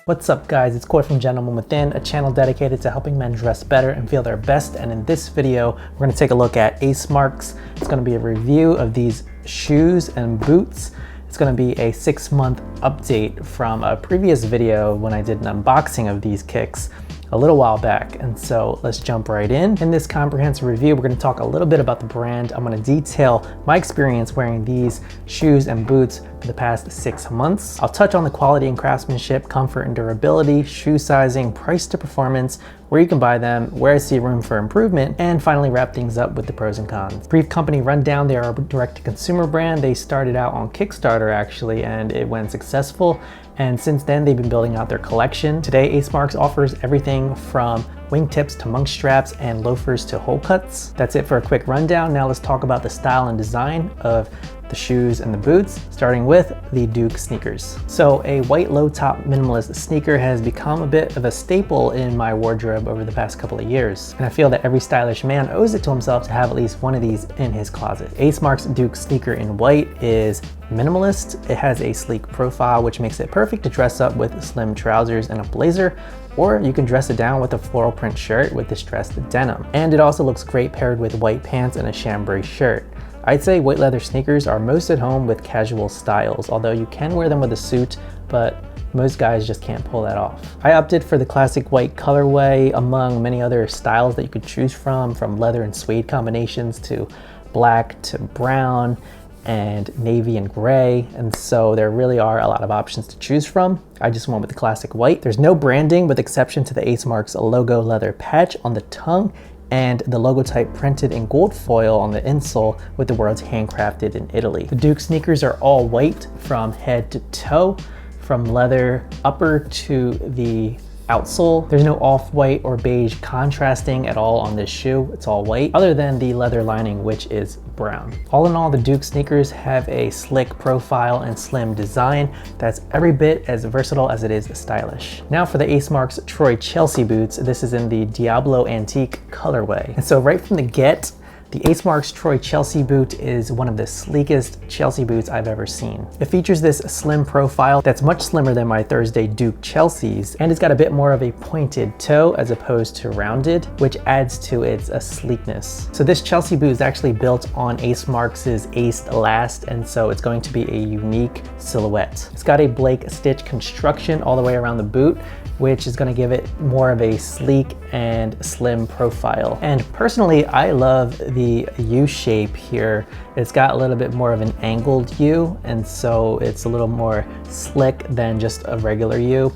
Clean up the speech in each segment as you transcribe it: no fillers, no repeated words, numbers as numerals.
What's up guys, it's Corey from Gentleman Within, a channel dedicated to helping men dress better and feel their best. And in this video, we're gonna take a look at Ace Marks. It's gonna be a review of these shoes and boots. It's gonna be a 6-month update from a previous video when I did an unboxing of these kicks a little while back. And so let's jump right in. In this comprehensive review, we're gonna talk a little bit about the brand. I'm gonna detail my experience wearing these shoes and boots for the past 6 months. I'll touch on the quality and craftsmanship, comfort and durability, shoe sizing, price to performance, where you can buy them, where I see room for improvement, and finally wrap things up with the pros and cons. Brief company rundown, they are a direct-to-consumer brand. They started out on Kickstarter actually, and it went successful. And since then, they've been building out their collection. Today, Ace Marks offers everything from wingtips to monk straps and loafers to hole cuts. That's it for a quick rundown. Now let's talk about the style and design of the shoes and the boots, starting with the Duke sneakers. So a white low top minimalist sneaker has become a bit of a staple in my wardrobe over the past couple of years. And I feel that every stylish man owes it to himself to have at least one of these in his closet. Ace Marks Duke sneaker in white is minimalist. It has a sleek profile, which makes it perfect to dress up with slim trousers and a blazer, or you can dress it down with a floral print shirt with distressed denim. And it also looks great paired with white pants and a chambray shirt. I'd say white leather sneakers are most at home with casual styles, although you can wear them with a suit, but most guys just can't pull that off. I opted for the classic white colorway among many other styles that you could choose from leather and suede combinations to black to brown and navy and gray. And so there really are a lot of options to choose from. I just went with the classic white. There's no branding with exception to the Ace Marks logo leather patch on the tongue and the logo type printed in gold foil on the insole with the words handcrafted in Italy. The Duke sneakers are all white from head to toe, from leather upper to the outsole. There's no off-white or beige contrasting at all on this shoe. It's all white, other than the leather lining, which is brown. All in all, the Duke sneakers have a slick profile and slim design that's every bit as versatile as it is stylish. Now for the Ace Marks Troy Chelsea boots. This is in the Diablo antique colorway. And so right from the get, the Ace Marks Troy Chelsea boot is one of the sleekest Chelsea boots I've ever seen. It features this slim profile that's much slimmer than my Thursday Duke Chelseas, and it's got a bit more of a pointed toe as opposed to rounded, which adds to its sleekness. So this Chelsea boot is actually built on Ace Marks' Aced Last, and so it's going to be a unique silhouette. It's got a Blake stitch construction all the way around the boot, which is going to give it more of a sleek and slim profile. And personally, I love the U shape here. It's got a little bit more of an angled U, and so it's a little more slick than just a regular U.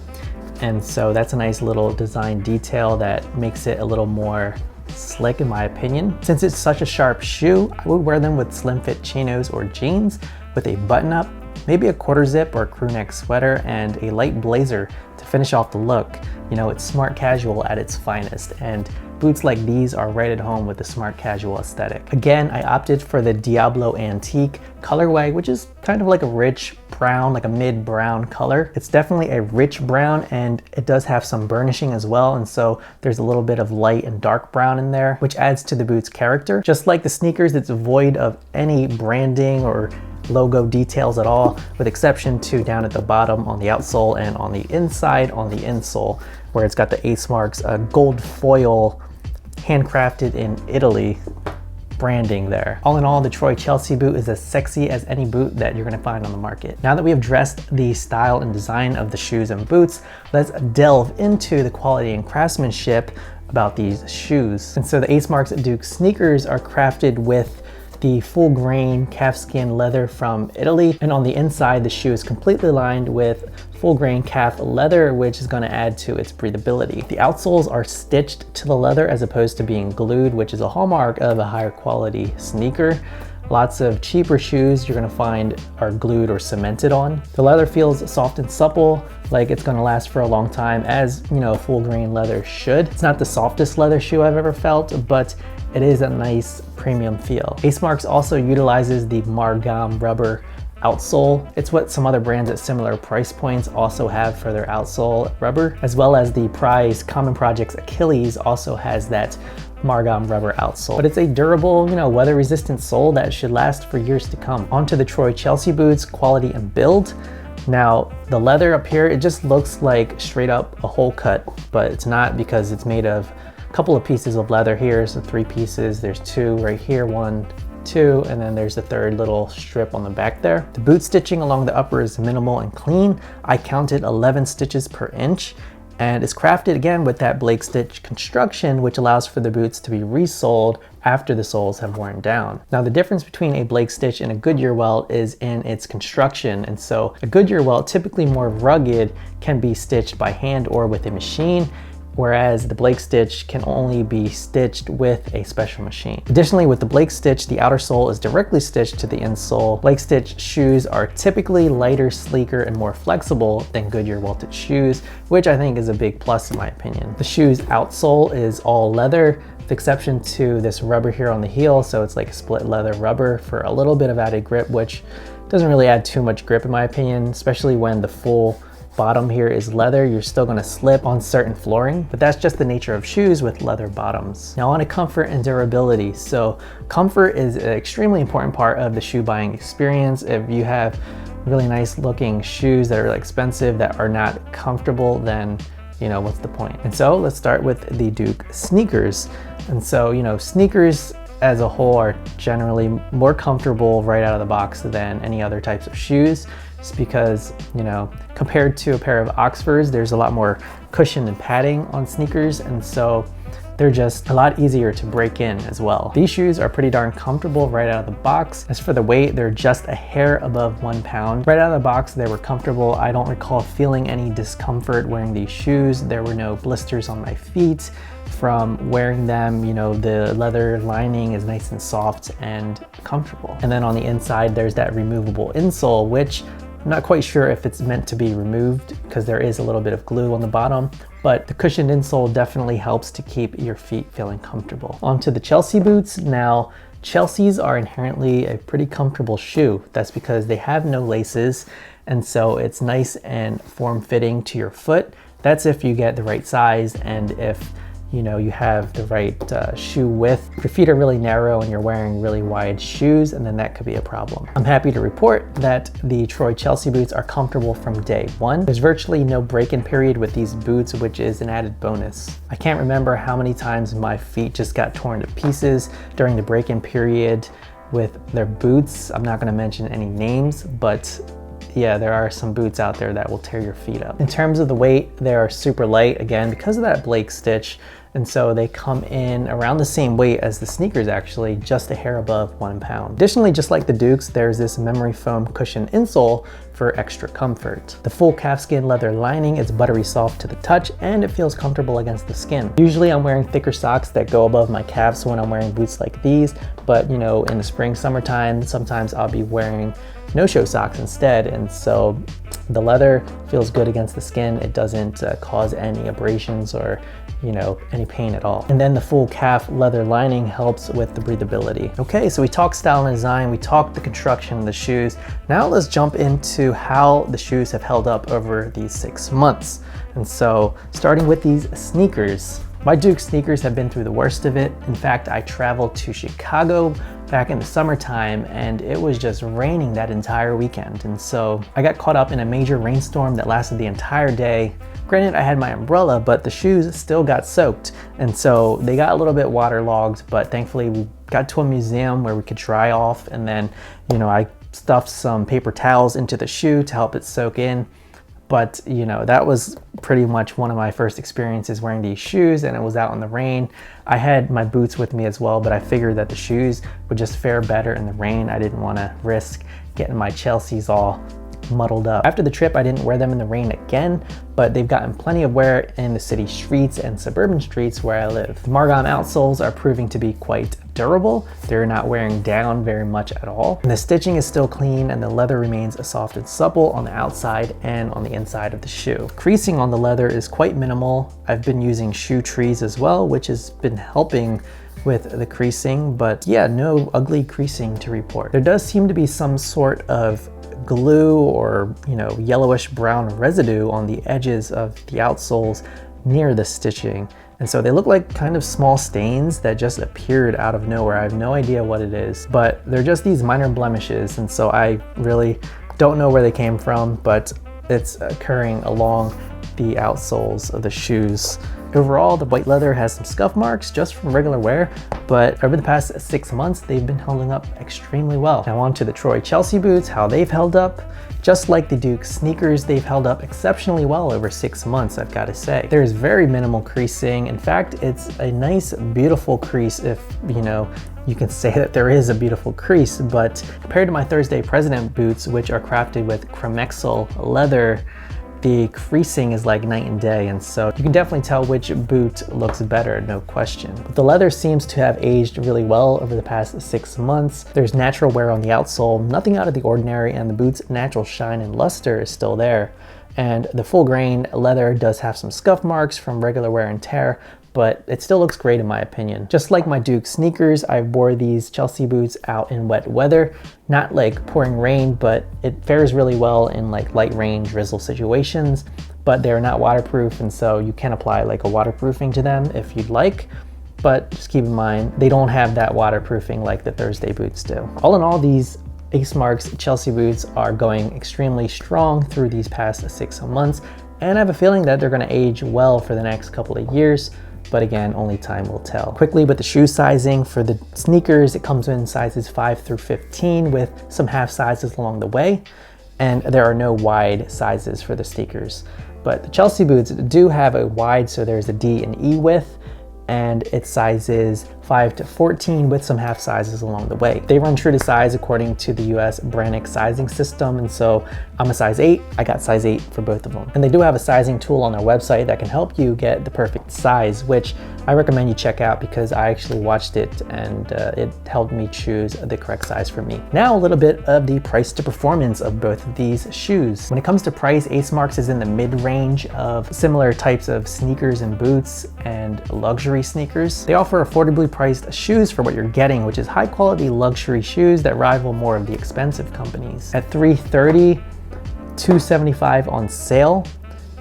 And so that's a nice little design detail that makes it a little more slick in my opinion. Since it's such a sharp shoe, I would wear them with slim fit chinos or jeans with a button up, maybe a quarter zip or crew neck sweater, and a light blazer to finish off the look. You know, it's smart casual at its finest, and boots like these are right at home with the smart casual aesthetic. Again, I opted for the Diablo antique colorway, which is kind of like a rich brown, like a mid brown color. It's definitely a rich brown, and it does have some burnishing as well. And so there's a little bit of light and dark brown in there, which adds to the boot's character. Just like the sneakers, it's void of any branding or logo details at all, with exception to down at the bottom on the outsole and on the inside on the insole, where it's got the Ace Marks gold foil handcrafted in Italy branding there. All in all, the Troy Chelsea boot is as sexy as any boot that you're gonna find on the market. Now that we have addressed the style and design of the shoes and boots, let's delve into the quality and craftsmanship about these shoes. And so the Ace Marks Duke sneakers are crafted with the full grain calfskin leather from Italy, and on the inside the shoe is completely lined with full grain calf leather, which is going to add to its breathability. The outsoles are stitched to the leather as opposed to being glued, which is a hallmark of a higher quality sneaker. Lots of cheaper shoes you're going to find are glued or cemented on. The leather feels soft and supple, like it's going to last for a long time, as you know, full grain leather should. It's not the softest leather shoe I've ever felt, but it is a nice premium feel. Ace Marks also utilizes the Margam rubber outsole. It's what some other brands at similar price points also have for their outsole rubber, as well as the prized Common Projects Achilles also has that Margam rubber outsole. But it's a durable, weather resistant sole that should last for years to come. Onto the Troy Chelsea boots, quality and build. Now, the leather up here, it just looks like straight up a hole cut, but it's not because it's made of a couple of pieces of leather here. So 3 pieces, there's 2 right here, 1, 2, and then there's a 3rd little strip on the back there. The boot stitching along the upper is minimal and clean. I counted 11 stitches per inch, and it's crafted again with that Blake stitch construction, which allows for the boots to be resoled after the soles have worn down. Now, the difference between a Blake stitch and a Goodyear welt is in its construction. And so a Goodyear welt, typically more rugged, can be stitched by hand or with a machine, whereas the Blake stitch can only be stitched with a special machine. Additionally, with the Blake stitch, the outer sole is directly stitched to the insole. Blake stitch shoes are typically lighter, sleeker, and more flexible than Goodyear welted shoes, which I think is a big plus in my opinion. The shoe's outsole is all leather, with exception to this rubber here on the heel, so it's like split leather rubber for a little bit of added grip, which doesn't really add too much grip in my opinion, especially when the full bottom here is leather. You're still gonna slip on certain flooring, but that's just the nature of shoes with leather bottoms. Now on to comfort and durability. So comfort is an extremely important part of the shoe buying experience. If you have really nice looking shoes that are expensive that are not comfortable, then you know, what's the point? And so let's start with the Duke sneakers. And so, you know, sneakers as a whole are generally more comfortable right out of the box than any other types of shoes. Just because, you know, compared to a pair of Oxfords, there's a lot more cushion and padding on sneakers, and so they're just a lot easier to break in as well. These shoes are pretty darn comfortable right out of the box. As for the weight, they're just a hair above 1 pound. Right out of the box, they were comfortable. I don't recall feeling any discomfort wearing these shoes. There were no blisters on my feet from wearing them. You know, the leather lining is nice and soft and comfortable. And then on the inside, there's that removable insole, which I'm not quite sure if it's meant to be removed because there is a little bit of glue on the bottom, but the cushioned insole definitely helps to keep your feet feeling comfortable. Onto the Chelsea boots. Now, Chelseas are inherently a pretty comfortable shoe. That's because they have no laces, and so it's nice and form-fitting to your foot. That's if you get the right size and if you know, you have the right shoe width. If your feet are really narrow and you're wearing really wide shoes, and then that could be a problem. I'm happy to report that the Troy Chelsea boots are comfortable from day one. There's virtually no break-in period with these boots, which is an added bonus. I can't remember how many times my feet just got torn to pieces during the break-in period with their boots. I'm not gonna mention any names, but yeah, there are some boots out there that will tear your feet up. In terms of the weight, they are super light, again, because of that Blake stitch. And so they come in around the same weight as the sneakers, actually, just a hair above 1 pound. Additionally, just like the Dukes, there's this memory foam cushion insole for extra comfort. The full calfskin leather lining is buttery soft to the touch, and it feels comfortable against the skin. Usually I'm wearing thicker socks that go above my calves when I'm wearing boots like these, but you know, in the spring, summertime, sometimes I'll be wearing no-show socks instead, and so the leather feels good against the skin. It doesn't cause any abrasions or you know, any pain at all. And then the full calf leather lining helps with the breathability. Okay, so we talked style and design, we talked the construction of the shoes. Now let's jump into how the shoes have held up over these 6 months. And so starting with these sneakers. My Duke sneakers have been through the worst of it. In fact, I traveled to Chicago back in the summertime and it was just raining that entire weekend. And so I got caught up in a major rainstorm that lasted the entire day. Granted, I had my umbrella, but the shoes still got soaked. And so they got a little bit waterlogged, but thankfully we got to a museum where we could dry off. And then, you know, I stuffed some paper towels into the shoe to help it soak in. But you know, that was pretty much one of my first experiences wearing these shoes, and it was out in the rain. I had my boots with me as well, but I figured that the shoes would just fare better in the rain. I didn't want to risk getting my Chelseas all muddled up. After the trip, I didn't wear them in the rain again, but they've gotten plenty of wear in the city streets and suburban streets where I live. The Margam outsoles are proving to be quite durable. They're not wearing down very much at all. And the stitching is still clean and the leather remains soft and supple on the outside and on the inside of the shoe. Creasing on the leather is quite minimal. I've been using shoe trees as well, which has been helping with the creasing, but yeah, no ugly creasing to report. There does seem to be some sort of glue or, you know, yellowish brown residue on the edges of the outsoles near the stitching. And so they look like kind of small stains that just appeared out of nowhere. I have no idea what it is, but they're just these minor blemishes. And so I really Don't know where they came from, but it's occurring along the outsoles of the shoes. Overall, the white leather has some scuff marks just from regular wear, but over the past 6 months, they've been holding up extremely well. Now on to the Troy Chelsea boots, how they've held up. Just like the Duke sneakers, they've held up exceptionally well over 6 months, I've got to say. There's very minimal creasing. In fact, it's a nice, beautiful crease if, you can say that there is a beautiful crease, but compared to my Thursday President boots, which are crafted with Chromexel leather, the creasing is like night and day, and so you can definitely tell which boot looks better, no question. But the leather seems to have aged really well over the past 6 months. There's natural wear on the outsole, nothing out of the ordinary, and the boot's natural shine and luster is still there. And the full grain leather does have some scuff marks from regular wear and tear, but it still looks great in my opinion. Just like my Duke sneakers, I wore these Chelsea boots out in wet weather, not like pouring rain, but it fares really well in like light rain, drizzle situations, but they're not waterproof, and so you can apply like a waterproofing to them if you'd like, but just keep in mind, they don't have that waterproofing like the Thursday boots do. All in all, these Ace Marks Chelsea boots are going extremely strong through these past 6 months, and I have a feeling that they're gonna age well for the next couple of years. But again, only time will tell. Quickly with the shoe sizing, for the sneakers, it comes in sizes 5 through 15 with some half sizes along the way. And there are no wide sizes for the sneakers. But the Chelsea boots do have a wide, so there's a D and E width, and it sizes 5 to 14 with some half sizes along the way. They run true to size according to the US Brannick sizing system, and so I'm a size 8, I got size 8 for both of them. And they do have a sizing tool on their website that can help you get the perfect size, which I recommend you check out because I actually watched it and it helped me choose the correct size for me. Now a little bit of the price to performance of both of these shoes. When it comes to price, Ace Marks is in the mid-range of similar types of sneakers and boots and luxury sneakers. They offer affordably priced shoes for what you're getting, which is high quality luxury shoes that rival more of the expensive companies. At $330, $275 on sale.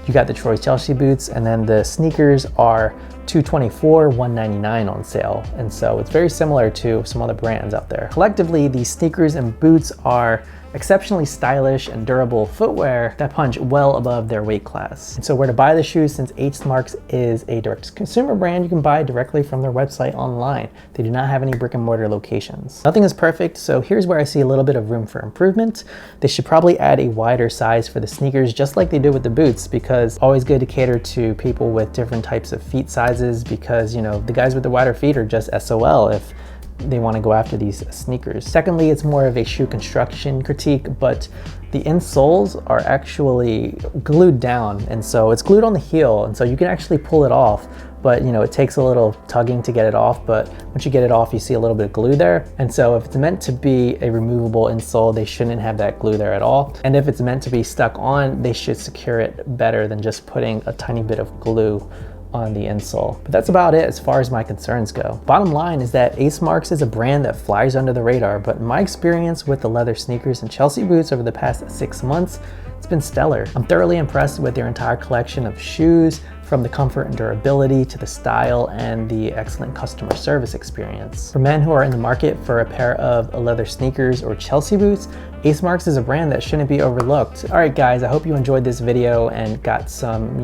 You got the Troy Chelsea boots, and then the sneakers are $224, $199 on sale. And so it's very similar to some other brands out there. Collectively, these sneakers and boots are exceptionally stylish and durable footwear that punch well above their weight class. And so where to buy the shoes, since Ace Marks is a direct-to-consumer brand, you can buy directly from their website online. They do not have any brick and mortar locations. Nothing is perfect, so here's where I see a little bit of room for improvement. They should probably add a wider size for the sneakers, just like they did with the boots, because always good to cater to people with different types of feet sizes, because the guys with the wider feet are just SOL if they want to go after these sneakers. Secondly, it's more of a shoe construction critique, but the insoles are actually glued down, and so it's glued on the heel, and so you can actually pull it off, but it takes a little tugging to get it off, but once you get it off, you see a little bit of glue there. And so if it's meant to be a removable insole, they shouldn't have that glue there at all. And if it's meant to be stuck on, they should secure it better than just putting a tiny bit of glue on the insole. But that's about it as far as my concerns go. Bottom line is that Ace Marks is a brand that flies under the radar, but my experience with the leather sneakers and Chelsea boots over the past 6 months, it's been stellar. I'm thoroughly impressed with their entire collection of shoes, from the comfort and durability to the style and the excellent customer service experience. For men who are in the market for a pair of leather sneakers or Chelsea boots, Ace Marks is a brand that shouldn't be overlooked. All right guys, I hope you enjoyed this video and got some,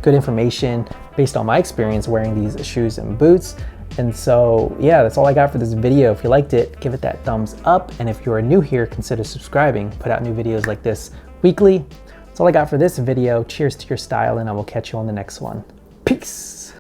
good information based on my experience wearing these shoes and boots. And so yeah, that's all I got for this video. If you liked it, give it that thumbs up. And if you're new here, consider subscribing. Put out new videos like this weekly. That's all I got for this video. Cheers to your style, and I will catch you on the next one. Peace.